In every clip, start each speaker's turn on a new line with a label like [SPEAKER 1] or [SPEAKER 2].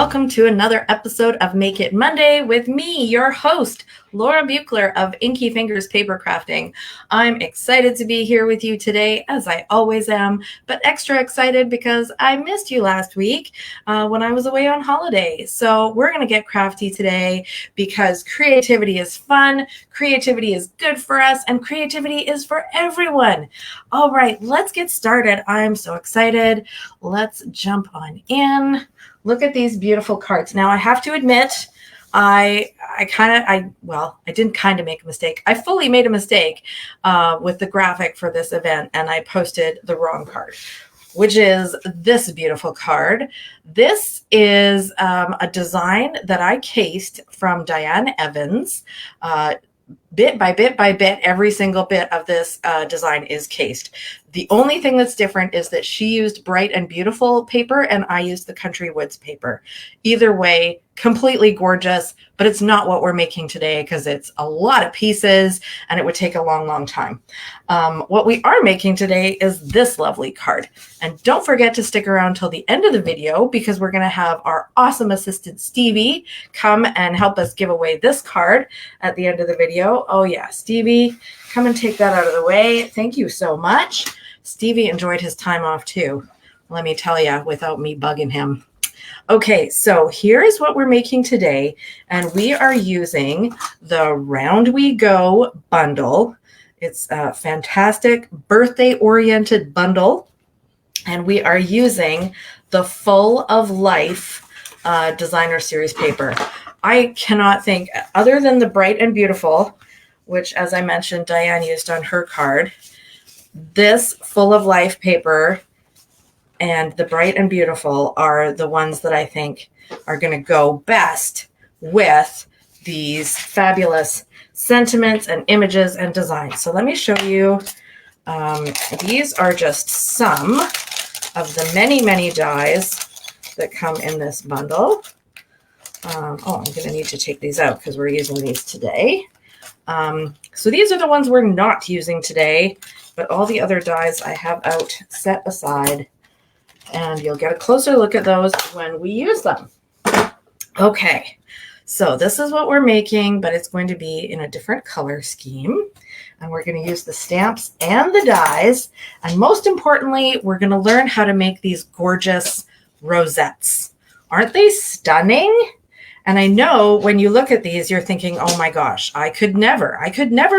[SPEAKER 1] welcome to another episode of Make It Monday with me, your host, Laura Buechler of Inkyfingers Papercrafting. I'm excited to be here with you today, as I always am, but extra excited because I missed you last week when I was away on holiday. So we're going to get crafty today because creativity is fun, creativity is good for us, and creativity is for everyone. All right, let's get started. I'm so excited. Let's jump on in. Look at these beautiful cards. Now, I have to admit, I didn't kind of make a mistake. I fully made a mistake with the graphic for this event, and I posted the wrong card, which is this beautiful card. This is a design that I cased from Diane Evans. Bit by bit by bit, every single bit of this design is cased. The only thing that's different is that she used Bright and Beautiful paper and I used the Country Woods paper. Either way, completely gorgeous, but it's not what we're making today because it's a lot of pieces and it would take a long, long time. What we are making today is this lovely card. And don't forget to stick around till the end of the video because we're going to have our awesome assistant Stevie come and help us give away this card at the end of the video. Oh yeah, Stevie, come and take that out of the way. Thank you so much. Stevie enjoyed his time off too, let me tell you, without me bugging him. Okay, so here is what we're making today, and we are using the Round We Go bundle. It's a fantastic birthday-oriented bundle, and we are using the Full of Life designer series paper. I cannot think, other than the Bright and Beautiful, which, as I mentioned, Diane used on her card, this Full of Life paper and the Bright and Beautiful are the ones that I think are going to go best with these fabulous sentiments and images and designs. So let me show you. These are just some of the many, many dies that come in this bundle. I'm going to need to take these out because we're using these today. So these are the ones we're not using today, but all the other dies I have out set aside, and you'll get a closer look at those when we use them. Okay, so this is what we're making, but it's going to be in a different color scheme, and we're going to use the stamps and the dies, and most importantly, we're going to learn how to make these gorgeous rosettes. Aren't they stunning? And I know when you look at these, you're thinking, oh my gosh, I could never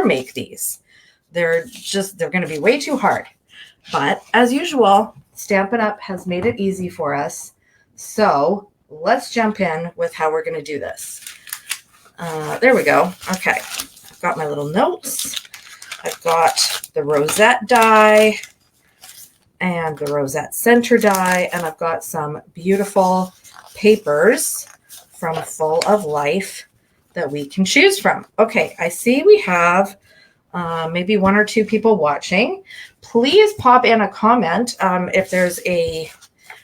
[SPEAKER 1] make these. They're going to be way too hard. But as usual, Stampin' Up has made it easy for us. So let's jump in with how we're going to do this. There we go. Okay, I've got my little notes. I've got the rosette die and the rosette center die, and I've got some beautiful papers from Full of Life that we can choose from. Okay, I see we have maybe one or two people watching. Please pop in a comment if there's a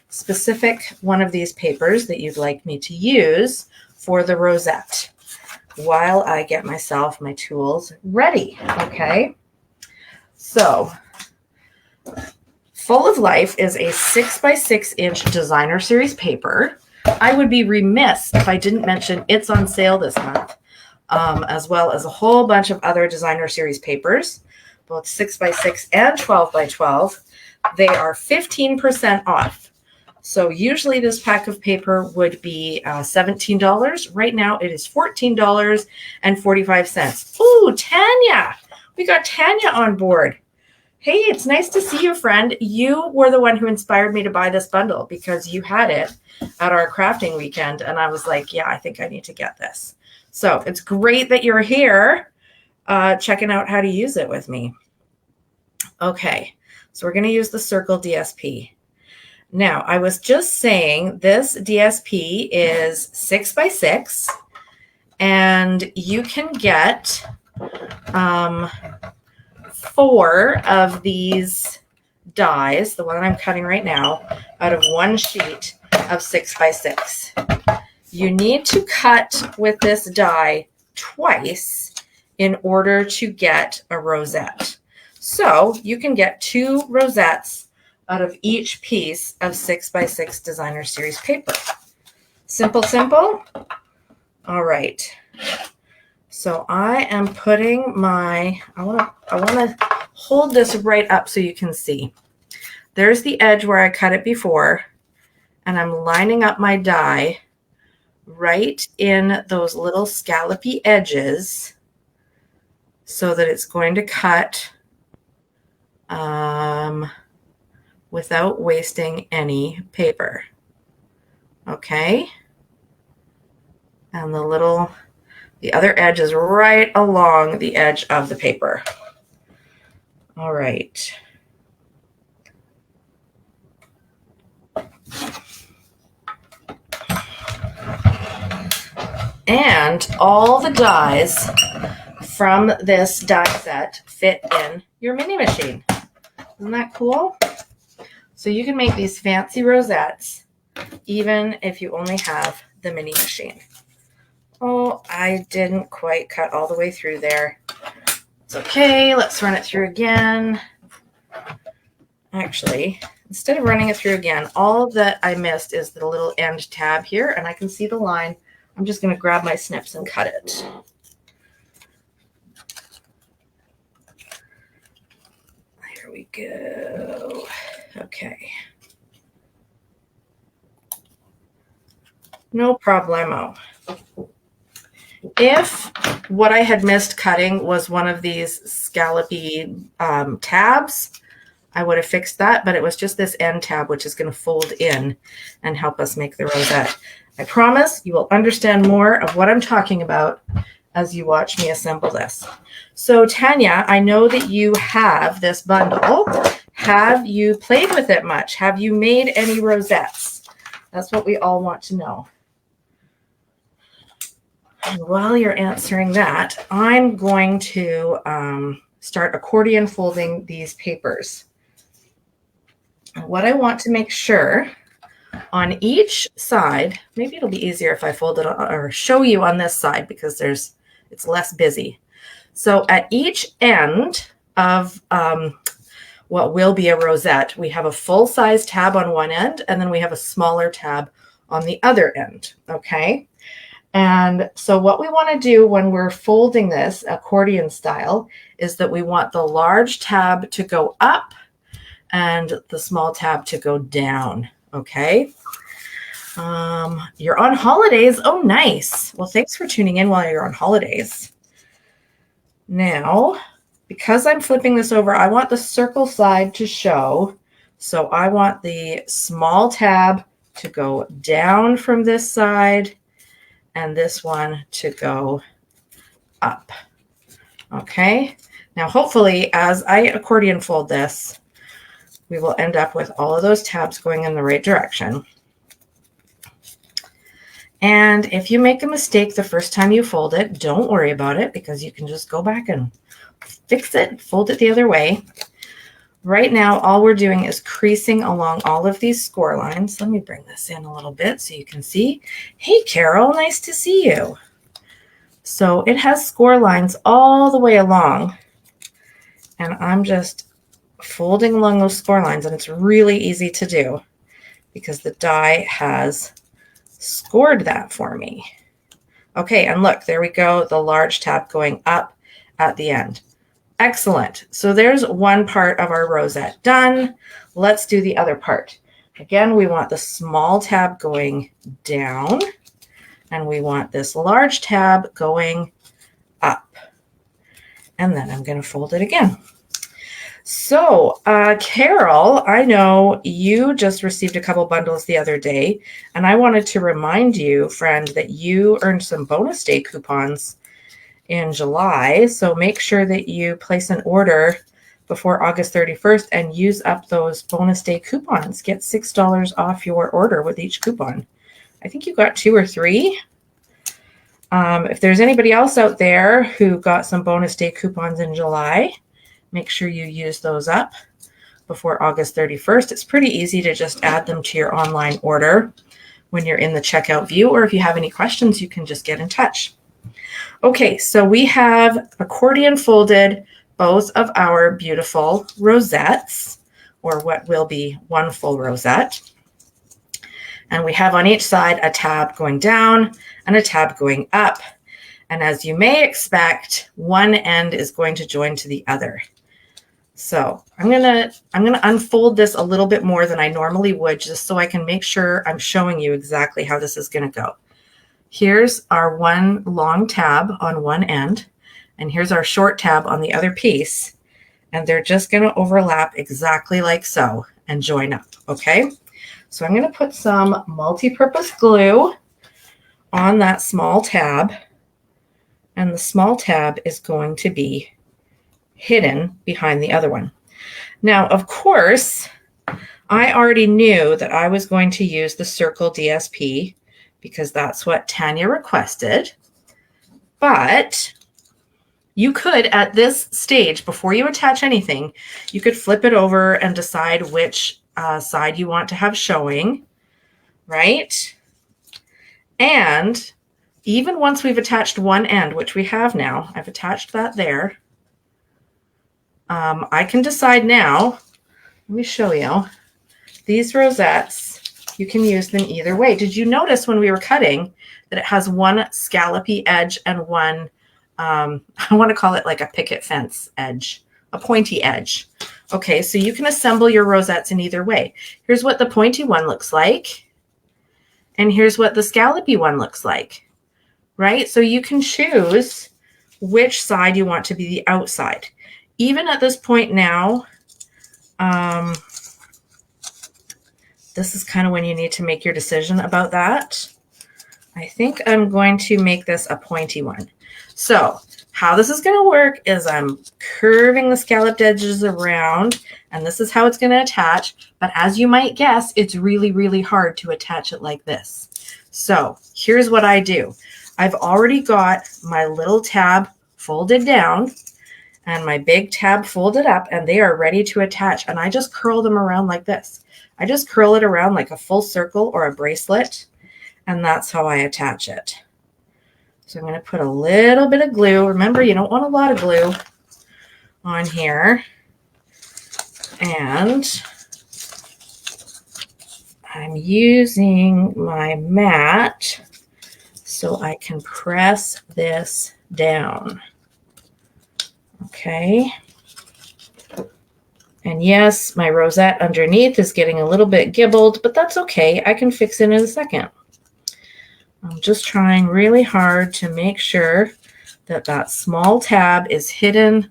[SPEAKER 1] specific one of these papers that you'd like me to use for the rosette while I get myself my tools ready. Okay, so Full of Life is a 6x6 inch designer series paper. I would be remiss if I didn't mention it's on sale this month, as well as a whole bunch of other designer series papers, both 6x6 and 12x12. They are 15% off. So usually this pack of paper would be $17. Right now it is $14.45. Ooh, Tanya! We got Tanya on board. Hey, it's nice to see you, friend. You were the one who inspired me to buy this bundle because you had it at our crafting weekend. And I was like, yeah, I think I need to get this. So it's great that you're here checking out how to use it with me. Okay, so we're going to use the Circle DSP. Now, I was just saying this DSP is 6x6, and you can get 4 of these dies, the one that I'm cutting right now, out of one sheet of 6x6. You need to cut with this die twice in order to get a rosette. So you can get 2 rosettes out of each piece of 6x6 designer series paper. Simple, simple. All right. So I am putting my, I want to hold this right up so you can see. There's the edge where I cut it before, and I'm lining up my die right in those little scallopy edges so that it's going to cut without wasting any paper. Okay. And the other edge is right along the edge of the paper. All right. And all the dies from this die set fit in your mini machine. Isn't that cool? So you can make these fancy rosettes even if you only have the mini machine. Oh, I didn't quite cut all the way through there. It's okay. Let's run it through again. Actually, instead of running it through again, all that I missed is the little end tab here, and I can see the line. I'm just going to grab my snips and cut it. There we go. Okay. No problemo. If what I had missed cutting was one of these scallopy tabs, I would have fixed that, but it was just this end tab, which is going to fold in and help us make the rosette. I promise you will understand more of what I'm talking about as you watch me assemble this. So Tanya, I know that you have this bundle. Have you played with it much? Have you made any rosettes? That's what we all want to know. And while you're answering that, I'm going to start accordion folding these papers. And what I want to make sure on each side, maybe it'll be easier if I fold it or show you on this side because it's less busy. So at each end of what will be a rosette, we have a full-size tab on one end, and then we have a smaller tab on the other end, okay? And so what we want to do when we're folding this accordion style is that we want the large tab to go up and the small tab to go down, okay? You're on holidays. Oh, nice. Well, thanks for tuning in while you're on holidays. Now, because I'm flipping this over, I want the circle side to show. So I want the small tab to go down from this side and this one to go up. Okay. Now, hopefully, as I accordion fold this, we will end up with all of those tabs going in the right direction. And if you make a mistake the first time you fold it, don't worry about it because you can just go back and fix it, fold it the other way. Right now, all we're doing is creasing along all of these score lines. Let me bring this in a little bit so you can see. Hey, Carol, nice to see you. So it has score lines all the way along, and I'm just folding along those score lines, and it's really easy to do because the die has scored that for me. Okay, and look, there we go, the large tab going up at the end. Excellent. So there's one part of our rosette done. Let's do the other part. Again, we want the small tab going down, and we want this large tab going up. And then I'm going to fold it again. So, Carol, I know you just received a couple bundles the other day, and I wanted to remind you, friend, that you earned some bonus day coupons in July. So make sure that you place an order before August 31st and use up those bonus day coupons. Get $6 off your order with each coupon. I think you got 2 or 3. If there's anybody else out there who got some bonus day coupons in July, make sure you use those up before August 31st. It's pretty easy to just add them to your online order when you're in the checkout view, or if you have any questions, you can just get in touch. Okay, so we have accordion folded both of our beautiful rosettes, or what will be one full rosette. And we have on each side a tab going down and a tab going up. And as you may expect, one end is going to join to the other. So I'm gonna unfold this a little bit more than I normally would, just so I can make sure I'm showing you exactly how this is gonna go. Here's our one long tab on one end, and here's our short tab on the other piece. And they're just gonna overlap exactly like so and join up, okay? So I'm gonna put some multi-purpose glue on that small tab, and the small tab is going to be hidden behind the other one. Now, of course, I already knew that I was going to use the circle DSP because that's what Tanya requested, but you could, at this stage, before you attach anything, you could flip it over and decide which side you want to have showing, right? And even once we've attached one end, which we have now, I've attached that there, I can decide now, let me show you, these rosettes, you can use them either way. Did you notice when we were cutting that it has one scallopy edge and one, I want to call it like a picket fence edge, a pointy edge. Okay, so you can assemble your rosettes in either way. Here's what the pointy one looks like, and here's what the scallopy one looks like, right? So you can choose which side you want to be the outside. Even at this point now, this is kind of when you need to make your decision about that. I think I'm going to make this a pointy one. So how this is going to work is I'm curving the scalloped edges around, and this is how it's going to attach. But as you might guess, it's really, really hard to attach it like this. So here's what I do. I've already got my little tab folded down and my big tab folded up, and they are ready to attach. And I just curl them around like this. I just curl it around like a full circle or a bracelet, and that's how I attach it. So I'm going to put a little bit of glue. Remember, you don't want a lot of glue on here. And I'm using my mat so I can press this down. Okay. And yes, my rosette underneath is getting a little bit gibbled, but that's okay. I can fix it in a second. I'm just trying really hard to make sure that that small tab is hidden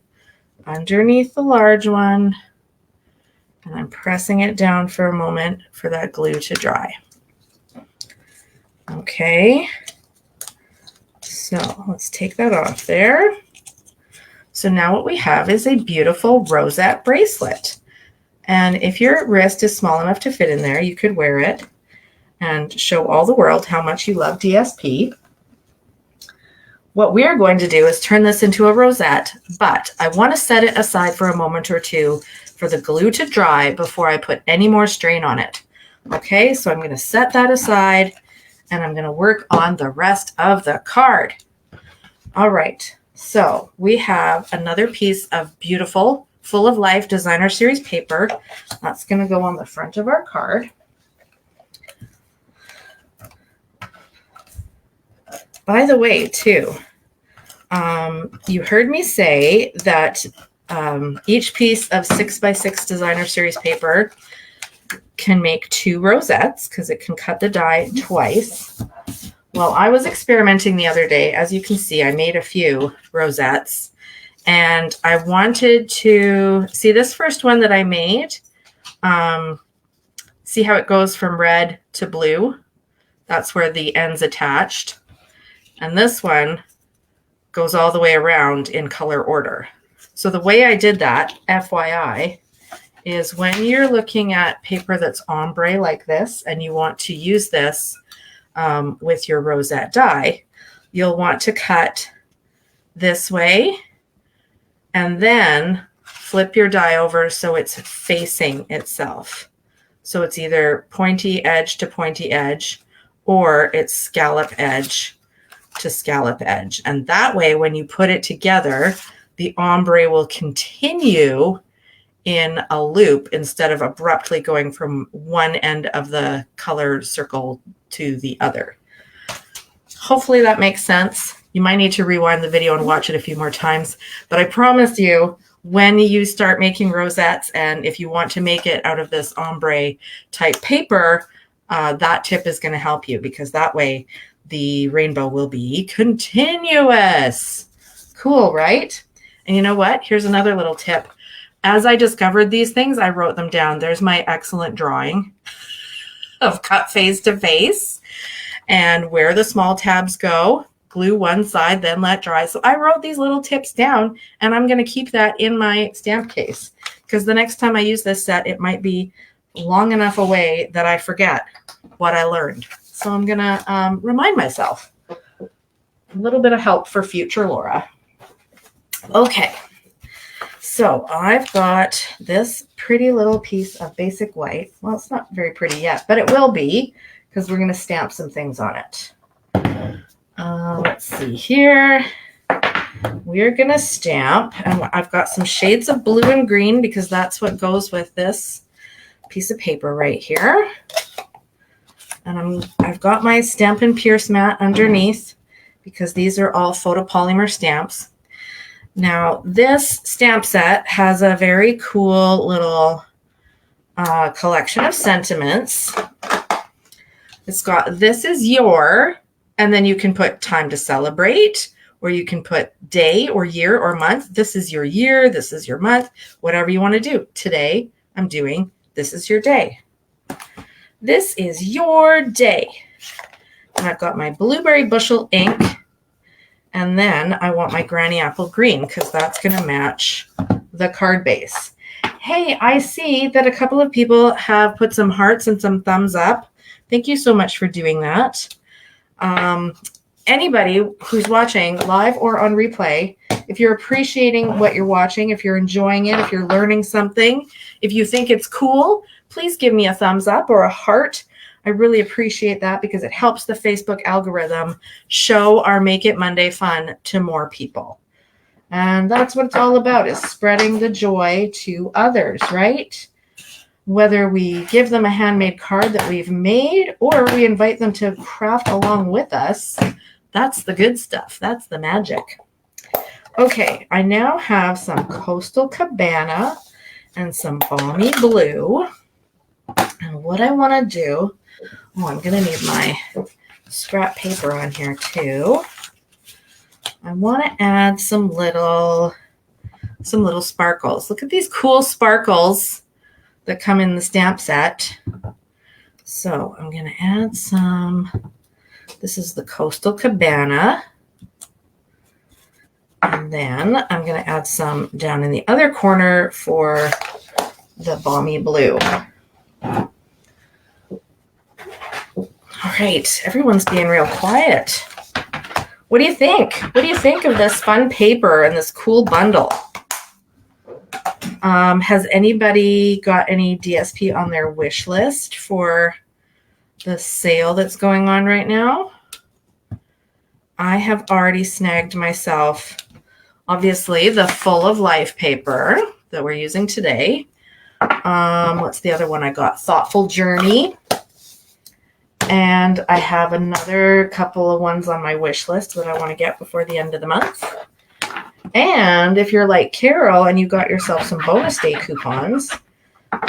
[SPEAKER 1] underneath the large one. And I'm pressing it down for a moment for that glue to dry. Okay. So let's take that off there. So now what we have is a beautiful rosette bracelet. And if your wrist is small enough to fit in there, you could wear it and show all the world how much you love DSP. What we are going to do is turn this into a rosette, but I want to set it aside for a moment or two for the glue to dry before I put any more strain on it. Okay, so I'm going to set that aside and I'm going to work on the rest of the card. All right. So we have another piece of beautiful, full of life designer series paper. That's going to go on the front of our card. By the way, too, you heard me say that each piece of 6x6 designer series paper can make 2 rosettes because it can cut the die twice. Well, I was experimenting the other day. As you can see, I made a few rosettes, and I wanted to see this first one that I made. See how it goes from red to blue? That's where the end's attached. And this one goes all the way around in color order. So the way I did that, FYI, is when you're looking at paper that's ombre like this, and you want to use this with your rosette die, you'll want to cut this way and then flip your die over so it's facing itself. So it's either pointy edge to pointy edge, or it's scallop edge to scallop edge. And that way, when you put it together, the ombre will continue in a loop instead of abruptly going from one end of the color circle to the other. Hopefully that makes sense. You might need to rewind the video and watch it a few more times, but I promise you, when you start making rosettes, and if you want to make it out of this ombre type paper, that tip is going to help you, because that way the rainbow will be continuous. Cool, right? And you know what? Here's another little tip. As I discovered these things, I wrote them down. There's my excellent drawing of cut face to face and where the small tabs go. Glue one side, then let dry. So I wrote these little tips down, and I'm going to keep that in my stamp case, because the next time I use this set, it might be long enough away that I forget what I learned. So I'm going to remind myself. A little bit of help for future Laura. Okay. So I've got this pretty little piece of basic white. Well, it's not very pretty yet, but it will be, because we're going to stamp some things on it. Let's see here. We're going to stamp, and I've got some shades of blue and green, because that's what goes with this piece of paper right here. And I've got my Stampin' Pierce mat underneath, because these are all photopolymer stamps. Now, this stamp set has a very cool little collection of sentiments. It's got, this is your, and then you can put time to celebrate, or you can put day or year or month. This is your year, this is your month, whatever you want to do. Today, I'm doing, this is your day. This is your day. And I've got my blueberry bushel ink. And then I want my granny apple green, because that's going to match the card base. Hey, I see that a couple of people have put some hearts and some thumbs up. Thank you so much for doing that. Anybody who's watching live or on replay, if you're appreciating what you're watching, if you're enjoying it, if you're learning something, if you think it's cool, please give me a thumbs up or a heart. I really appreciate that, because it helps the Facebook algorithm show our Make It Monday fun to more people. And that's what it's all about, is spreading the joy to others, right? Whether we give them a handmade card that we've made, or we invite them to craft along with us, that's the good stuff. That's the magic. Okay, I now have some Coastal Cabana and some Balmy Blue. And what I want to do, I'm going to need my scrap paper on here too. I want to add some little sparkles. Look at these cool sparkles that come in the stamp set. So I'm going to add some. This is the Coastal Cabana. And then I'm going to add some down in the other corner for the Balmy Blue. All right, everyone's being real quiet. What do you think? What do you think of this fun paper and this cool bundle? Has anybody got any DSP on their wish list for the sale that's going on right now? I have already snagged myself, obviously, the Full of Life paper that we're using today. What's the other one I got? Thoughtful Journey. And I have another couple of ones on my wish list that I want to get before the end of the month. And if you're like Carol and you got yourself some bonus day coupons,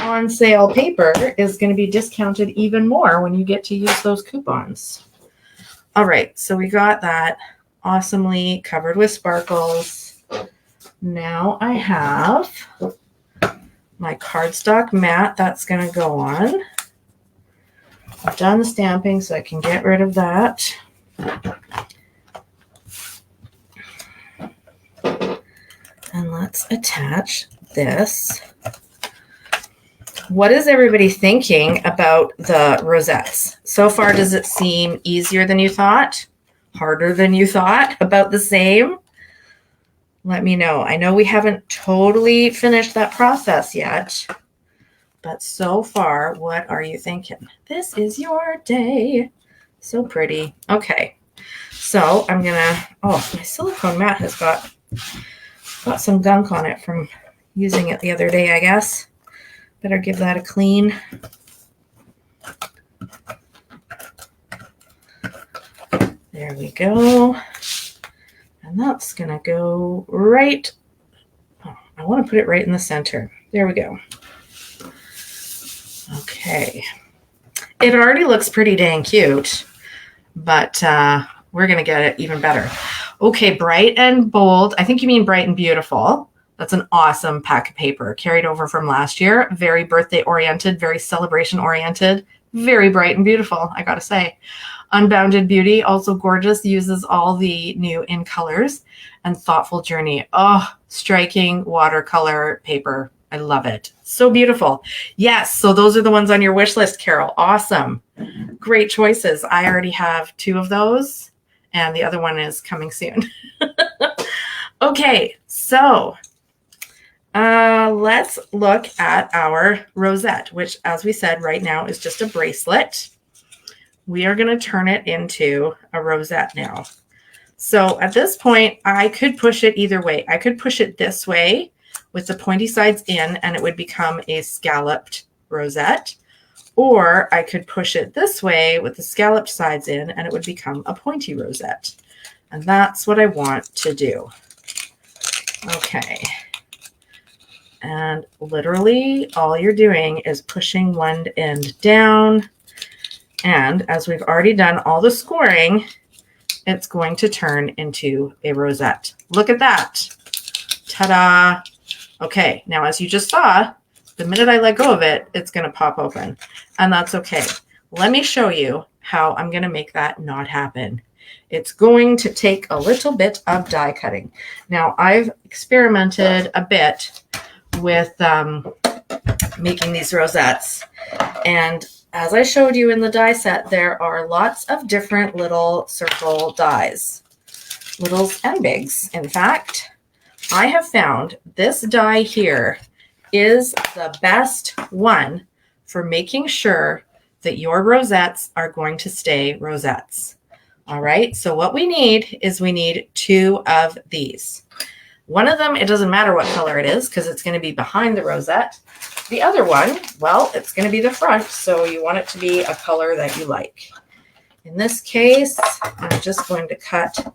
[SPEAKER 1] on sale paper is going to be discounted even more when you get to use those coupons. All right, so we got that awesomely covered with sparkles. Now I have my cardstock mat that's going to go on. I've done the stamping, so I can get rid of that. And let's attach this. What is everybody thinking about the rosettes? So far, does it seem easier than you thought? Harder than you thought? About the same? Let me know. I know we haven't totally finished that process yet. But so far, what are you thinking? This is your day. So pretty. Okay. So I'm going to, my silicone mat has got some gunk on it from using it the other day, I guess. Better give that a clean. There we go. And that's going to go right. Oh, I want to put it right in the center. There we go. Okay. It already looks pretty dang cute, but we're going to get it even better. Okay, bright and bold. I think you mean bright and beautiful. That's an awesome pack of paper carried over from last year. Very birthday oriented, very celebration oriented, very bright and beautiful, I gotta say. Unbounded Beauty, also gorgeous, uses all the new in colors. And Thoughtful Journey, oh, striking watercolor paper. I love it. So beautiful. Yes, so those are the ones on your wish list, Carol. Awesome. Great choices. I already have 2 of those, and the other one is coming soon. Okay, so let's look at our rosette, which, as we said, right now is just a bracelet. We are going to turn it into a rosette now. So at this point, I could push it either way. I could push it this way with the pointy sides in, and it would become a scalloped rosette. Or I could push it this way with the scalloped sides in, and it would become a pointy rosette. And that's what I want to do. Okay. And literally all you're doing is pushing one end down. And as we've already done all the scoring, it's going to turn into a rosette. Look at that. Ta-da. Okay, now as you just saw, the minute I let go of it, it's going to pop open. And that's okay. Let me show you how I'm going to make that not happen. It's going to take a little bit of die cutting. Now, I've experimented a bit with making these rosettes. And as I showed you in the die set, there are lots of different little circle dies, littles and bigs. In fact, I have found this die here is the best one for making sure that your rosettes are going to stay rosettes. All right, so what we need is we need 2 of these. One of them, it doesn't matter what color it is because it's going to be behind the rosette. The other one, well, it's going to be the front, so you want it to be a color that you like. In this case, I'm just going to cut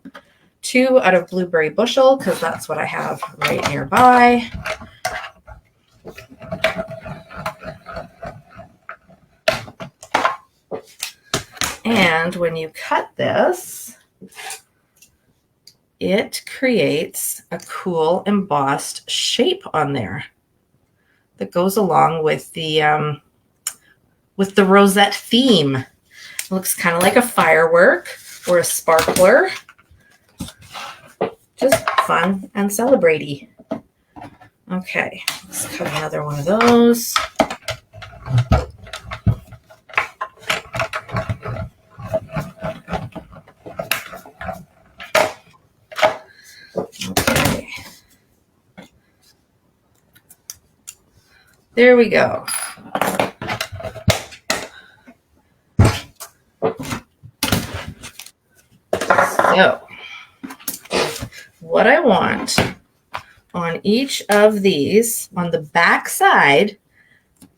[SPEAKER 1] 2 out of Blueberry Bushel because that's what I have right nearby. And when you cut this, it creates a cool embossed shape on there that goes along with the rosette theme. It looks kind of like a firework or a sparkler. Just fun and celebrate-y. Okay, let's cut another one of those. Okay. There we go. So, what I want on each of these, on the back side,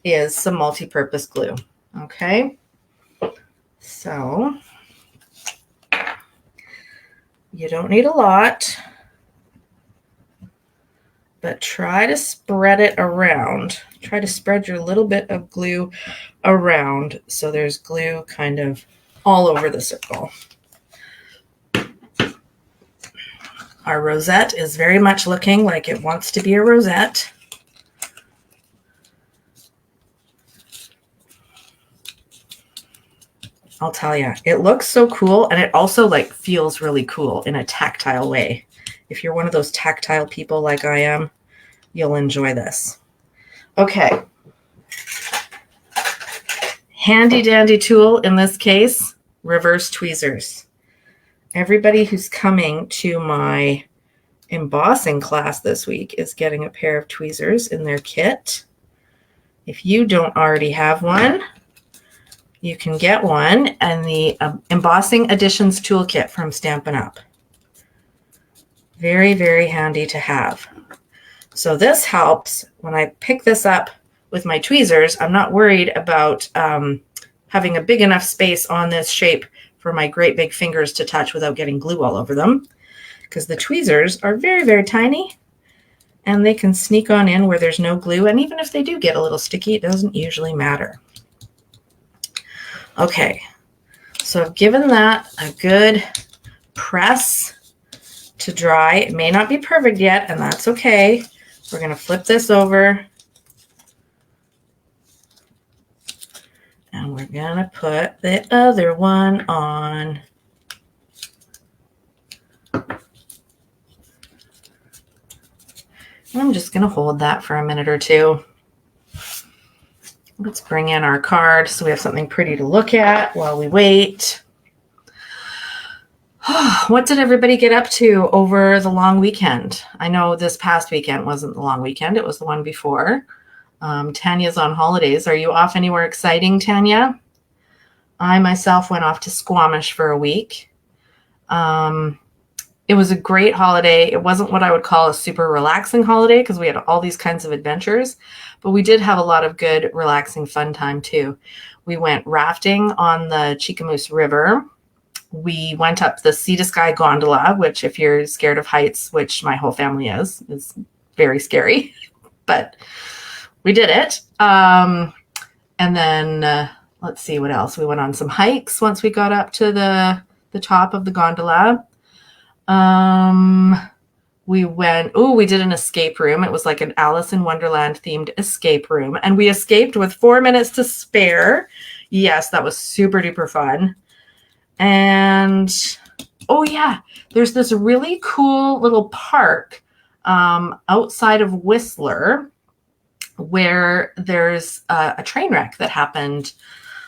[SPEAKER 1] is some multi-purpose glue. Okay? So, you don't need a lot, but try to spread it around. Try to spread your little bit of glue around so there's glue kind of all over the circle. Our rosette is very much looking like it wants to be a rosette. I'll tell you, it looks so cool, and it also like feels really cool in a tactile way. If you're one of those tactile people like I am, you'll enjoy this. Okay. Handy dandy tool in this case, reverse tweezers. Everybody who's coming to my embossing class this week is getting a pair of tweezers in their kit. If you don't already have one, you can get one in the Embossing Additions Toolkit from Stampin' Up. Very, very handy to have. So this helps when I pick this up with my tweezers. I'm not worried about having a big enough space on this shape for my great big fingers to touch without getting glue all over them, because the tweezers are very, very tiny and they can sneak on in where there's no glue. And even if they do get a little sticky, it doesn't usually matter. Okay, so I've given that a good press to dry. It may not be perfect yet, and that's okay. We're going to flip this over. And we're going to put the other one on. I'm just going to hold that for a minute or two. Let's bring in our card so we have something pretty to look at while we wait. What did everybody get up to over the long weekend? I know this past weekend wasn't the long weekend. It was the one before. Tanya's on holidays. Are you off anywhere exciting, Tanya? I myself went off to Squamish for a week. It was a great holiday. It wasn't what I would call a super relaxing holiday because we had all these kinds of adventures, but we did have a lot of good, relaxing, fun time too. We went rafting on the Chickamoose River. We went up the Sea to Sky gondola, which if you're scared of heights, which my whole family is very scary, but we did it. And then let's see what else. We went on some hikes once we got up to the top of the gondola. We did an escape room. It was like an Alice in Wonderland themed escape room, and we escaped with 4 minutes to spare. Yes, that was super duper fun. And oh yeah, there's this really cool little park outside of Whistler where there's a train wreck that happened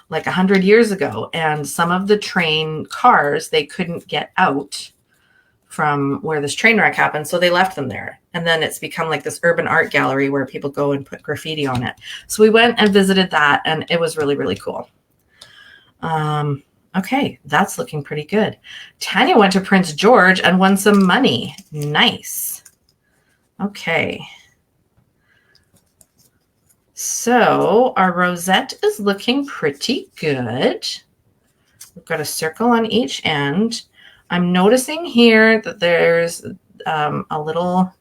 [SPEAKER 1] like 100 years ago, and some of the train cars, they couldn't get out from where this train wreck happened, so they left them there. And then it's become like this urban art gallery where people go and put graffiti on it. So we went and visited that, and it was really, really cool. Okay, that's looking pretty good. Tanya went to Prince George and won some money. Nice. Okay. So our rosette is looking pretty good. We've got a circle on each end. I'm noticing here that there's a little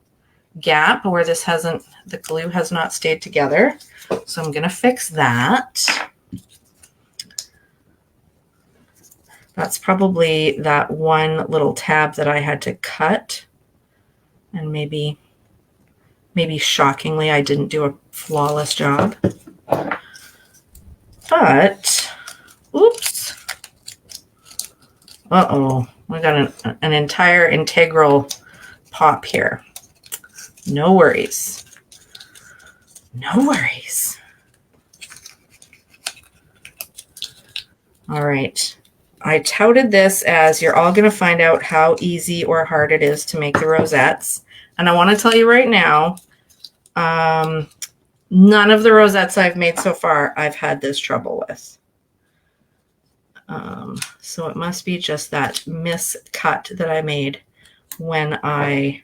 [SPEAKER 1] gap where the glue has not stayed together. So I'm going to fix that. That's probably that one little tab that I had to cut. And maybe shockingly, I didn't do a flawless job. But, oops. Uh-oh. We got an entire integral pop here. No worries. No worries. All right. I touted this as you're all going to find out how easy or hard it is to make the rosettes. And I want to tell you right now, none of the rosettes I've made so far I've had this trouble with. So it must be just that miscut that I made when I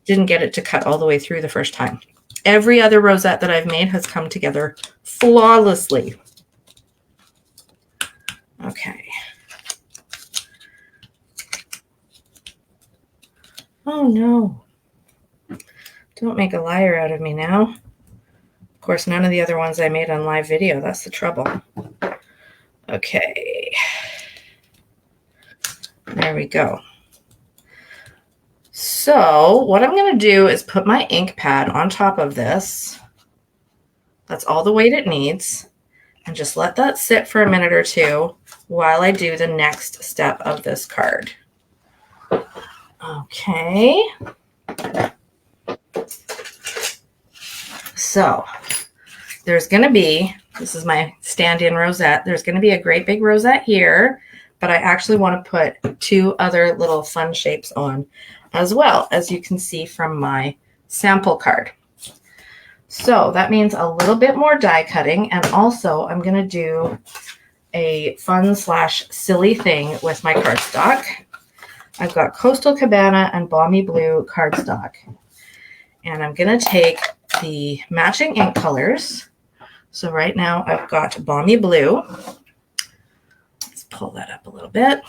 [SPEAKER 1] didn't get it to cut all the way through the first time. Every other rosette that I've made has come together flawlessly. Okay. Oh no. Don't make a liar out of me now. Of course, none of the other ones I made on live video. That's the trouble. Okay. There we go. So what I'm going to do is put my ink pad on top of this. That's all the weight it needs. And just let that sit for a minute or two while I do the next step of this card. Okay. So there's going to be, this is my stand-in rosette. There's going to be a great big rosette here, but I actually want to put two other little fun shapes on as well, as you can see from my sample card. So that means a little bit more die cutting, and also I'm going to do a fun / silly thing with my cardstock. I've got Coastal Cabana and Balmy Blue cardstock. And I'm going to take the matching ink colors. So right now I've got Balmy Blue. Let's pull that up a little bit.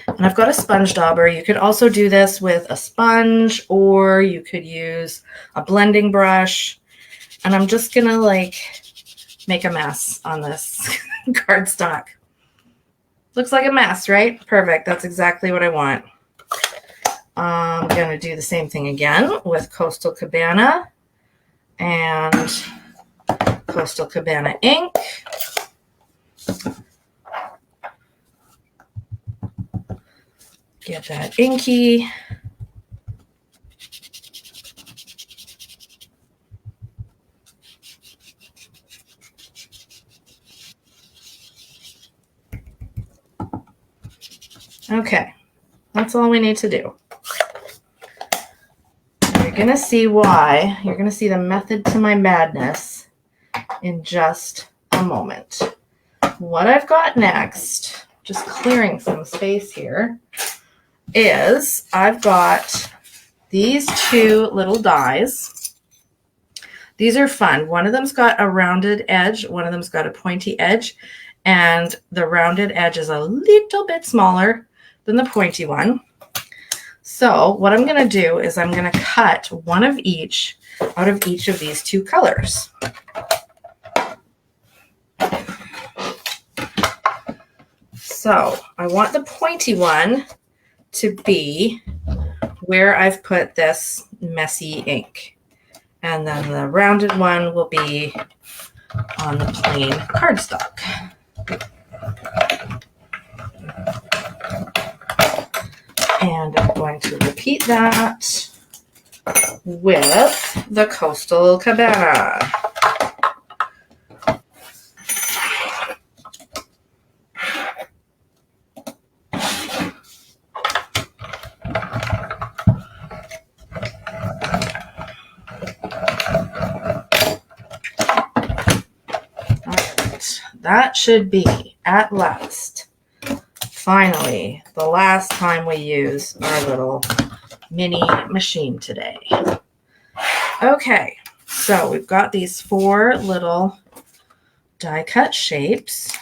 [SPEAKER 1] And I've got a sponge dauber. You could also do this with a sponge, or you could use a blending brush. And I'm just going to like make a mess on this cardstock. Looks like a mess, right? Perfect. That's exactly what I want. I'm going to do the same thing again with Coastal Cabana and Coastal Cabana ink. Get that inky. Okay, that's all we need to do. You're going to see why. You're going to see the method to my madness in just a moment. What I've got next, just clearing some space here, is I've got these two little dies. These are fun. One of them's got a rounded edge. One of them's got a pointy edge. And the rounded edge is a little bit smaller than the pointy one. So what I'm going to do is I'm going to cut one of each out of each of these two colors. So I want the pointy one to be where I've put this messy ink. And then the rounded one will be on the plain cardstock. And I'm going to repeat that with the Coastal Cabana. That should be, at last, finally, the last time we use our little mini machine today. Okay, so we've got these 4 little die cut shapes.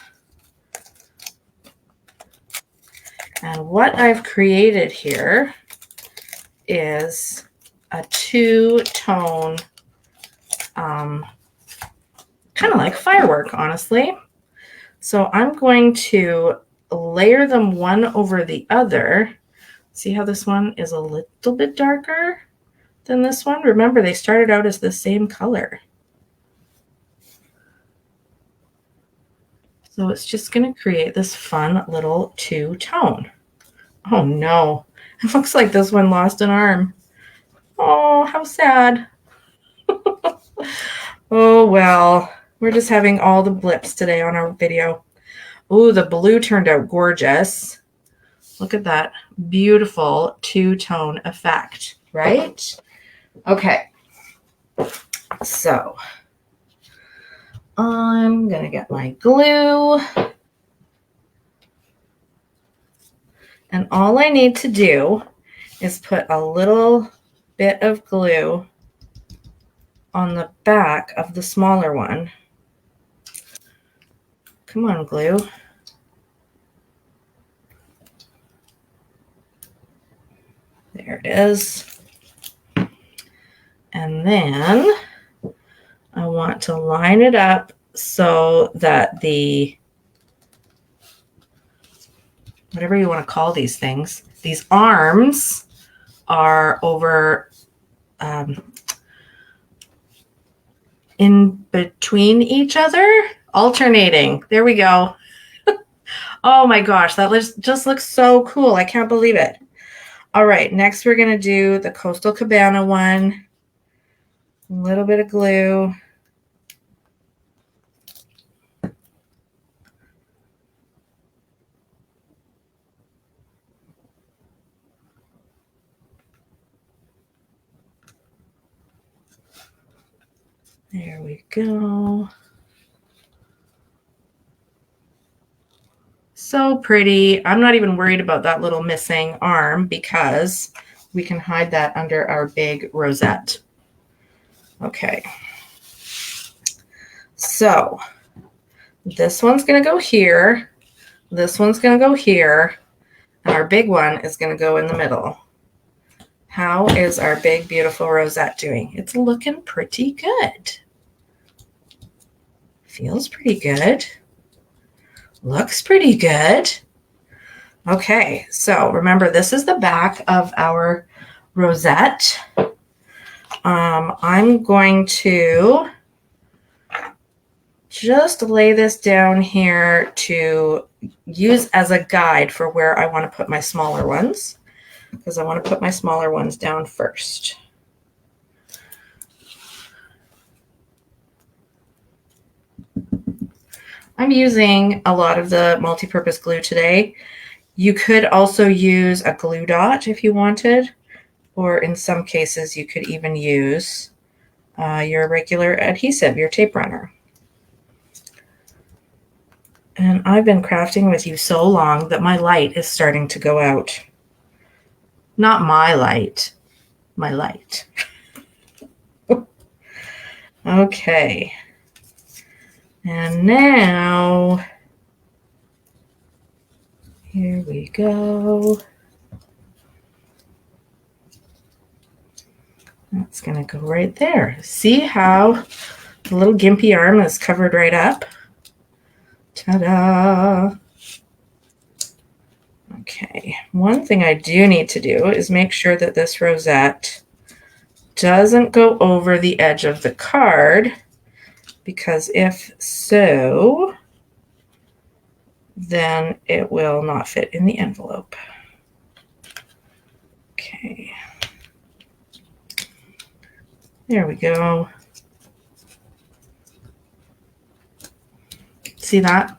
[SPEAKER 1] And what I've created here is a 2-tone, kind of like firework, honestly. So I'm going to layer them one over the other. See how this one is a little bit darker than this one? Remember, they started out as the same color. So it's just going to create this fun little 2-tone. Oh no, it looks like this one lost an arm. Oh, how sad. Oh well. We're just having all the blips today on our video. Oh, the blue turned out gorgeous. Look at that beautiful 2-tone effect, right? Okay. So I'm going to get my glue. And all I need to do is put a little bit of glue on the back of the smaller one. Come on, glue. There it is. And then I want to line it up so that the, whatever you want to call these things, these arms are over in between each other, alternating. There we go. Oh my gosh, that just looks so cool. I can't believe it. All right, next we're going to do the Coastal Cabana one. A little bit of glue. There we go. So pretty. I'm not even worried about that little missing arm because we can hide that under our big rosette. Okay. So this one's going to go here. This one's going to go here. And our big one is going to go in the middle. How is our big, beautiful rosette doing? It's looking pretty good. Feels pretty good. Looks pretty good. Okay, so remember, this is the back of our rosette. I'm going to just lay this down here to use as a guide for where I want to put my smaller ones, because I want to put my smaller ones down first. I'm using a lot of the multi-purpose glue today. You could also use a glue dot if you wanted, or in some cases you could even use your regular adhesive, your tape runner. And I've been crafting with you so long that my light is starting to go out. Not my light, my light. Okay. And now, here we go. That's going to go right there. See how the little gimpy arm is covered right up? Ta-da! Okay, one thing I do need to do is make sure that this rosette doesn't go over the edge of the card, because if so, then it will not fit in the envelope. Okay. There we go. See that?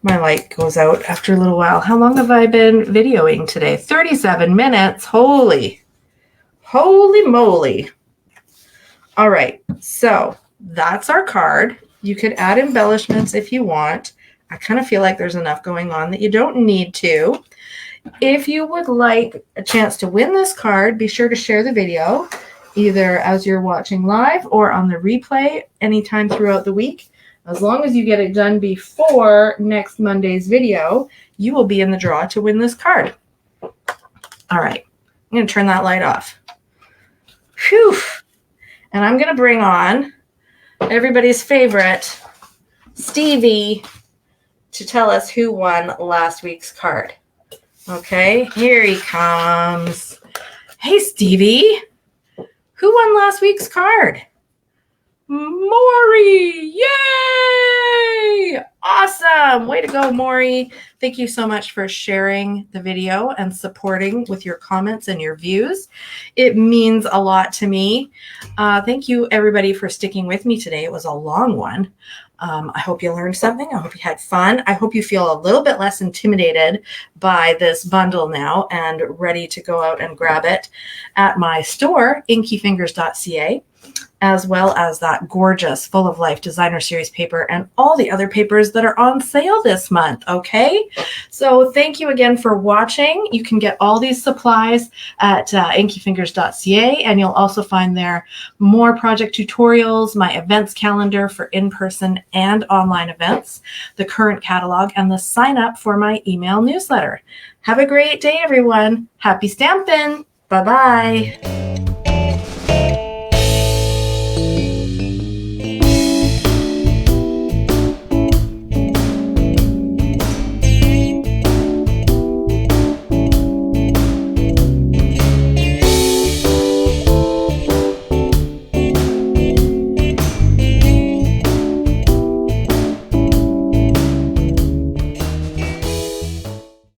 [SPEAKER 1] My light goes out after a little while. How long have I been videoing today? 37 minutes. Holy moly. All right, so that's our card. You could add embellishments if you want. I kind of feel like there's enough going on that you don't need to. If you would like a chance to win this card, be sure to share the video, either as you're watching live or on the replay anytime throughout the week. As long as you get it done before next Monday's video, you will be in the draw to win this card. All right, I'm going to turn that light off. Phew. And I'm going to bring on everybody's favorite, Stevie, to tell us who won last week's card. Okay, here he comes. Hey, Stevie. Who won last week's card? Maury! Yay! Awesome! Way to go, Maury. Thank you so much for sharing the video and supporting with your comments and your views. It means a lot to me. Thank you, everybody, for sticking with me today. It was a long one. I hope you learned something. I hope you had fun. I hope you feel a little bit less intimidated by this bundle now and ready to go out and grab it at my store, inkyfingers.ca, as well as that gorgeous Full of Life Designer Series paper and all the other papers that are on sale this month, okay? So thank you again for watching. You can get all these supplies at inkyfingers.ca, and you'll also find there more project tutorials, my events calendar for in-person and online events, the current catalog, and the sign up for my email newsletter. Have a great day, everyone. Happy stampin'. Bye-bye.